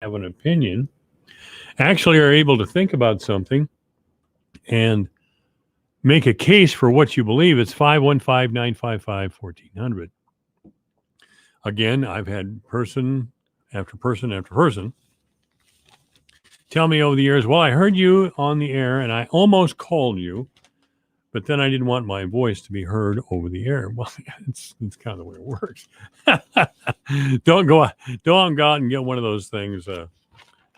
have an opinion, actually are able to think about something and make a case for what you believe, it's 515-955-1400. Again, I've had person after person after person tell me over the years, well, I heard you on the air and I almost called you, but then I didn't want my voice to be heard over the air. Well, it's kind of the way it works. Don't go out and get one of those things to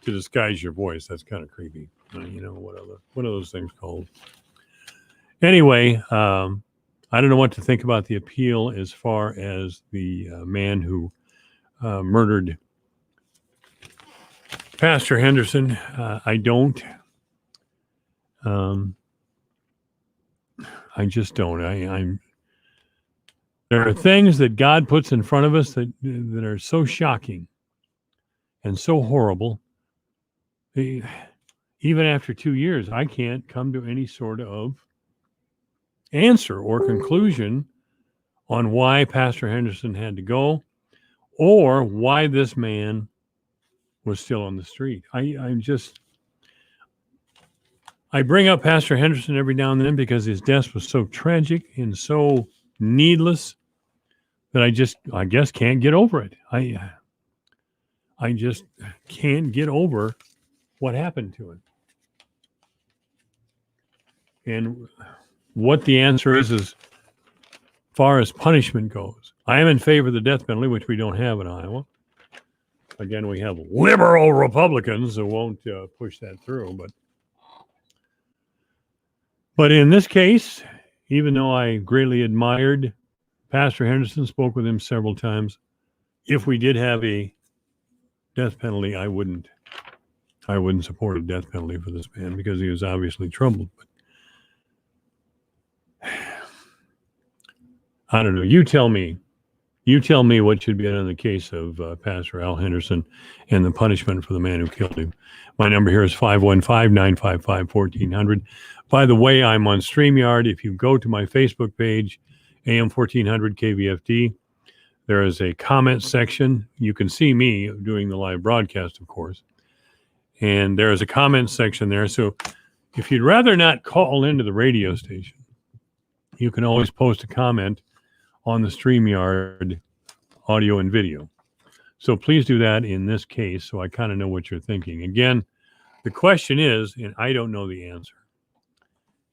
disguise your voice. That's kind of creepy. What are those things called? Anyway, I don't know what to think about the appeal as far as the man who murdered Pastor Henderson. I don't. I just don't. There are things that God puts in front of us that are so shocking and so horrible. Even after 2 years, I can't come to any sort of answer or conclusion on why Pastor Henderson had to go or why this man was still on the street. I bring up Pastor Henderson every now and then because his death was so tragic and so needless that I guess can't get over it. I just can't get over what happened to him. And what the answer is as far as punishment goes. I am in favor of the death penalty, which we don't have in Iowa. Again, we have liberal Republicans that won't push that through. But in this case, even though I greatly admired Pastor Henderson, spoke with him several times, if we did have a death penalty, I wouldn't support a death penalty for this man because he was obviously troubled. But I don't know. You tell me what should be done in the case of Pastor Al Henderson and the punishment for the man who killed him. My number here is 515-955-1400. By the way, I'm on StreamYard. If you go to my Facebook page, AM 1400 KVFD, there is a comment section. You can see me doing the live broadcast, of course. And there is a comment section there. So if you'd rather not call into the radio station, you can always post a comment on the StreamYard audio and video. So please do that in this case so I kind of know what you're thinking. Again, the question is, and I don't know the answer,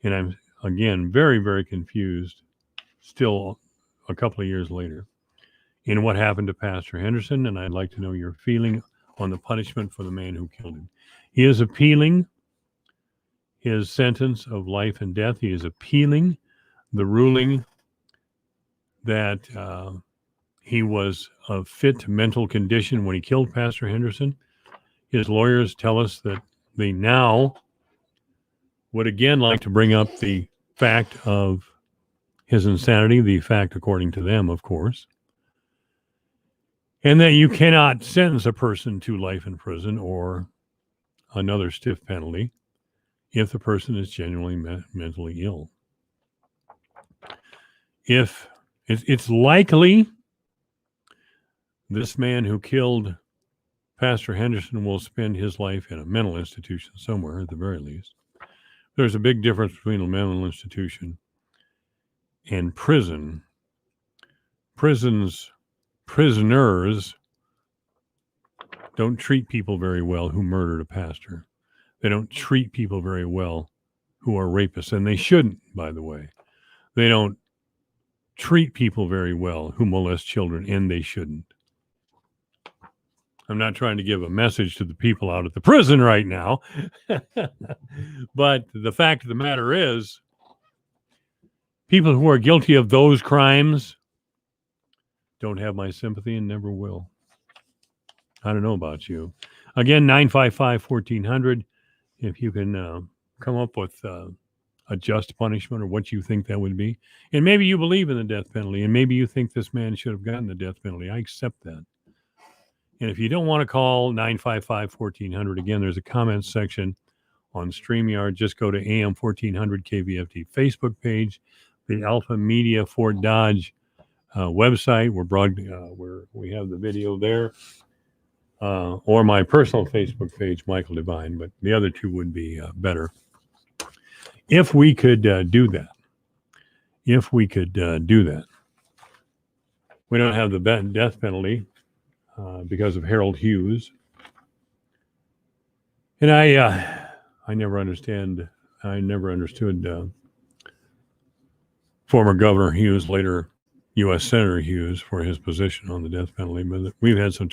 and I'm, again, very, very confused still a couple of years later in what happened to Pastor Henderson, and I'd like to know your feeling on the punishment for the man who killed him. He is appealing his sentence of life and death. He is appealing the ruling that he was of fit mental condition when he killed Pastor Henderson. His lawyers tell us that they now would again like to bring up the fact of his insanity, the fact according to them, of course, and that you cannot sentence a person to life in prison or another stiff penalty if the person is genuinely mentally ill. If it's likely this man who killed Pastor Henderson will spend his life in a mental institution somewhere at the very least. There's a big difference between a mental institution and prison. Prisoners don't treat people very well who murdered a pastor. They don't treat people very well who are rapists, and they shouldn't, by the way. They don't treat people very well who molest children, and they shouldn't. I'm not trying to give a message to the people out at the prison right now, but the fact of the matter is, people who are guilty of those crimes don't have my sympathy and never will. I don't know about you. Again, 955-1400. If you can come up with a just punishment or what you think that would be. And maybe you believe in the death penalty, and maybe you think this man should have gotten the death penalty. I accept that. And if you don't want to call 955-1400, again, there's a comment section on StreamYard. Just go to AM 1400 KVFD Facebook page, the Alpha Media Fort Dodge website. We have the video there. or my personal Facebook page, Michael Devine, but the other two would be better. If we could do that. If we could do that. We don't have the death penalty because of Harold Hughes. And I never understood former Governor Hughes, later U.S. Senator Hughes, for his position on the death penalty. But we've had some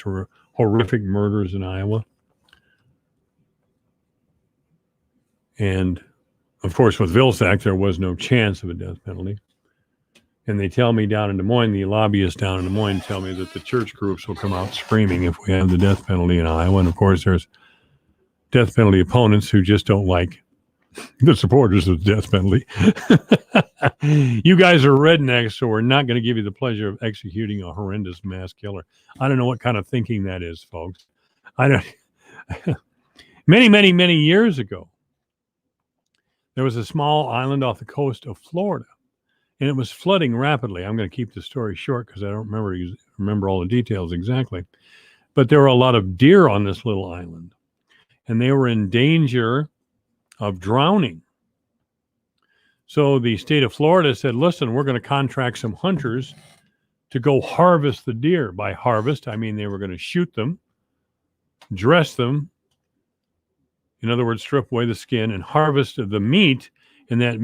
horrific murders in Iowa. And, of course, with Vilsack, there was no chance of a death penalty. And they tell me down in Des Moines, the lobbyists down in Des Moines tell me that the church groups will come out screaming if we have the death penalty in Iowa. And, of course, there's death penalty opponents who just don't like the supporters of the death penalty. You guys are rednecks, so we're not going to give you the pleasure of executing a horrendous mass killer. I don't know what kind of thinking that is, folks. I don't. Many, many, many years ago, there was a small island off the coast of Florida, and it was flooding rapidly. I'm going to keep the story short because I don't remember all the details exactly. But there were a lot of deer on this little island, and they were in danger of drowning. So the state of Florida said, listen, we're going to contract some hunters to go harvest the deer. By harvest, I mean they were going to shoot them, dress them, in other words, strip away the skin and harvest the meat. And that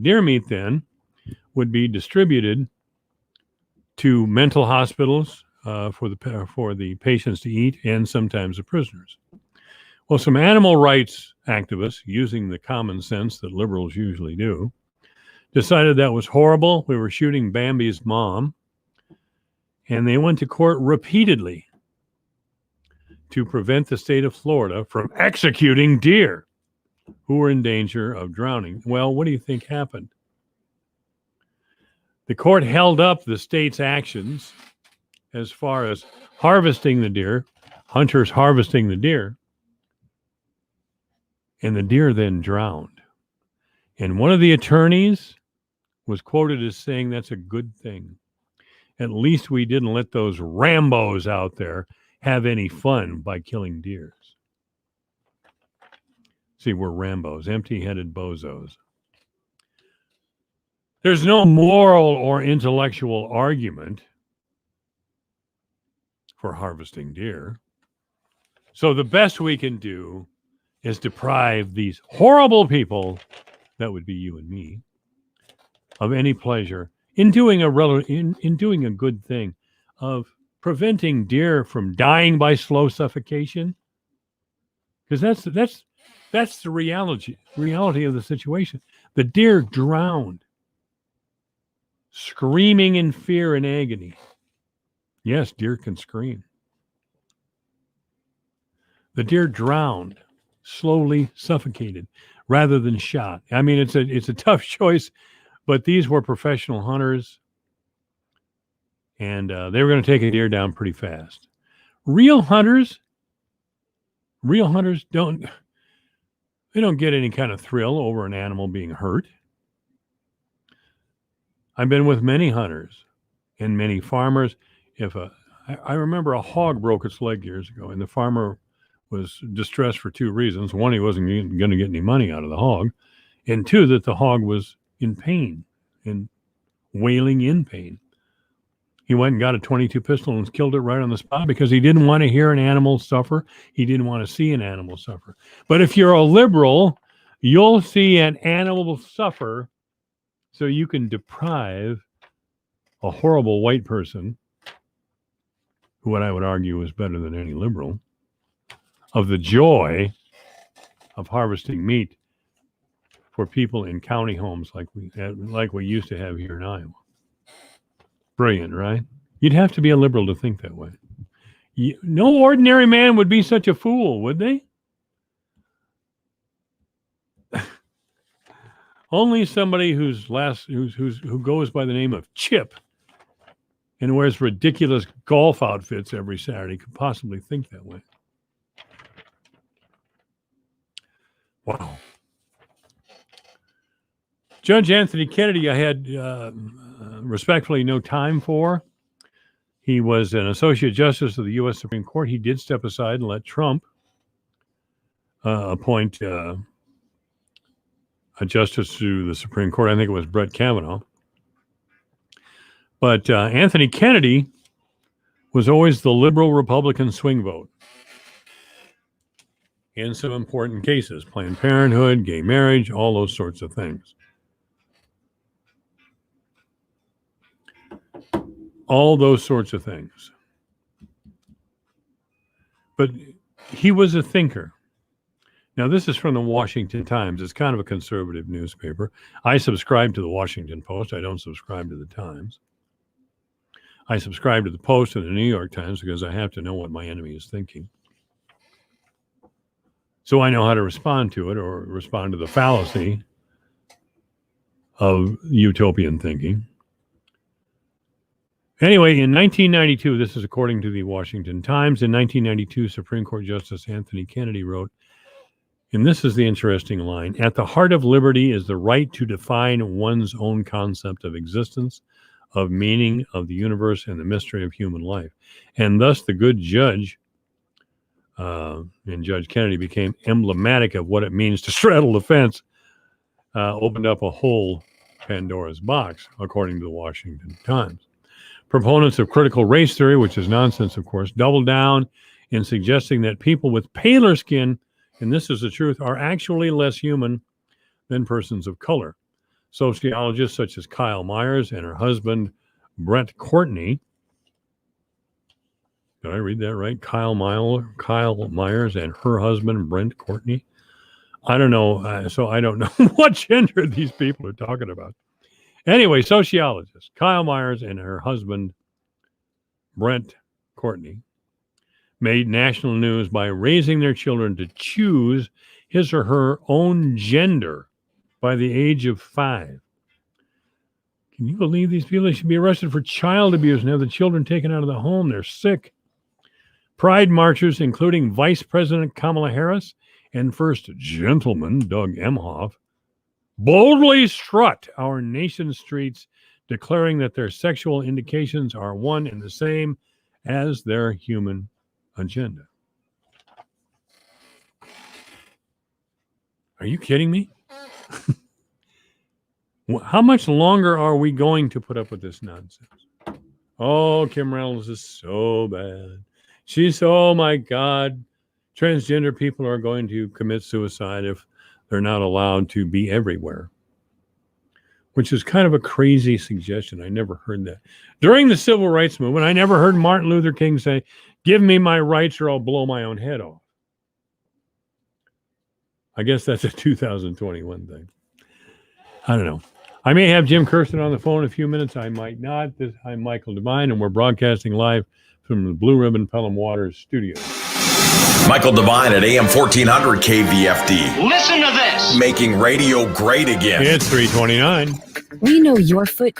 deer meat then would be distributed to mental hospitals for the patients to eat, and sometimes the prisoners. Well, some animal rights activists, using the common sense that liberals usually do, decided that was horrible. We were shooting Bambi's mom, and they went to court repeatedly to prevent the state of Florida from executing deer who were in danger of drowning. Well, what do you think happened? The court held up the state's actions as far as harvesting the deer, hunters harvesting the deer, and the deer then drowned. And one of the attorneys was quoted as saying, that's a good thing. At least we didn't let those Rambos out there have any fun by killing deers. See, we're Rambos, empty-headed bozos. There's no moral or intellectual argument for harvesting deer. So the best we can do is deprive these horrible people, that would be you and me, of any pleasure in doing a good thing, of preventing deer from dying by slow suffocation. Because that's the reality of the situation. The deer drowned, screaming in fear and agony. Yes, deer can scream. The deer drowned, slowly suffocated, rather than shot. I mean, it's a tough choice, but these were professional hunters, and they were going to take a deer down pretty fast. Real hunters don't get any kind of thrill over an animal being hurt. I've been with many hunters and many farmers. I remember a hog broke its leg years ago, and the farmer was distressed for two reasons. One, he wasn't going to get any money out of the hog, and two, that the hog was in pain and wailing in pain. He went and got a .22 pistol and killed it right on the spot because he didn't want to hear an animal suffer. He didn't want to see an animal suffer. But if you're a liberal, you'll see an animal suffer so you can deprive a horrible white person, who what I would argue is better than any liberal, of the joy of harvesting meat for people in county homes like we used to have here in Iowa. Brilliant, right? You'd have to be a liberal to think that way. No ordinary man would be such a fool, would they? Only somebody who goes by the name of Chip and wears ridiculous golf outfits every Saturday could possibly think that way. Wow. Judge Anthony Kennedy, I had respectfully no time for. He was an associate justice of the U.S. Supreme Court. He did step aside and let Trump appoint a justice to the Supreme Court. I think it was Brett Kavanaugh. But Anthony Kennedy was always the liberal Republican swing vote in some important cases, Planned Parenthood, gay marriage, all those sorts of things. All those sorts of things. But he was a thinker. Now, this is from the Washington Times. It's kind of a conservative newspaper. I subscribe to the Washington Post. I don't subscribe to the Times. I subscribe to the Post and the New York Times because I have to know what my enemy is thinking. So I know how to respond to it or respond to the fallacy of utopian thinking. Anyway, in 1992, this is according to the Washington Times, in 1992, Supreme Court Justice Anthony Kennedy wrote, and this is the interesting line, "At the heart of liberty is the right to define one's own concept of existence, of meaning, of the universe, and the mystery of human life." And thus the good judge, and Judge Kennedy became emblematic of what it means to straddle the fence, opened up a whole Pandora's box, according to the Washington Times. Proponents of critical race theory, which is nonsense, of course, double down in suggesting that people with paler skin, and this is the truth, are actually less human than persons of color. Sociologists such as Kyle Myers and her husband, Brent Courtney. Did I read that right? Kyle Myers and her husband, Brent Courtney. I don't know. So I don't know what gender these people are talking about. Anyway, sociologists, Kyle Myers and her husband, Brent Courtney, made national news by raising their children to choose his or her own gender by the age of 5. Can you believe these people? They should be arrested for child abuse and have the children taken out of the home. They're sick. Pride marchers, including Vice President Kamala Harris and First Gentleman Doug Emhoff, boldly strut our nation's streets, declaring that their sexual indications are one and the same as their human agenda. Are you kidding me? How much longer are we going to put up with this nonsense? Oh, Kim Reynolds is so bad. Oh my God, transgender people are going to commit suicide if they're not allowed to be everywhere, which is kind of a crazy suggestion. I never heard that. During the civil rights movement, I never heard Martin Luther King say, "Give me my rights or I'll blow my own head off." I guess that's a 2021 thing. I don't know. I may have Jim Kirsten on the phone in a few minutes. I might not. I'm Michael Devine, and we're broadcasting live from the Blue Ribbon Pelham Waters studio. Michael Devine at AM 1400 KVFD. Listen to this. Making radio great again. It's 3:29. We know your foot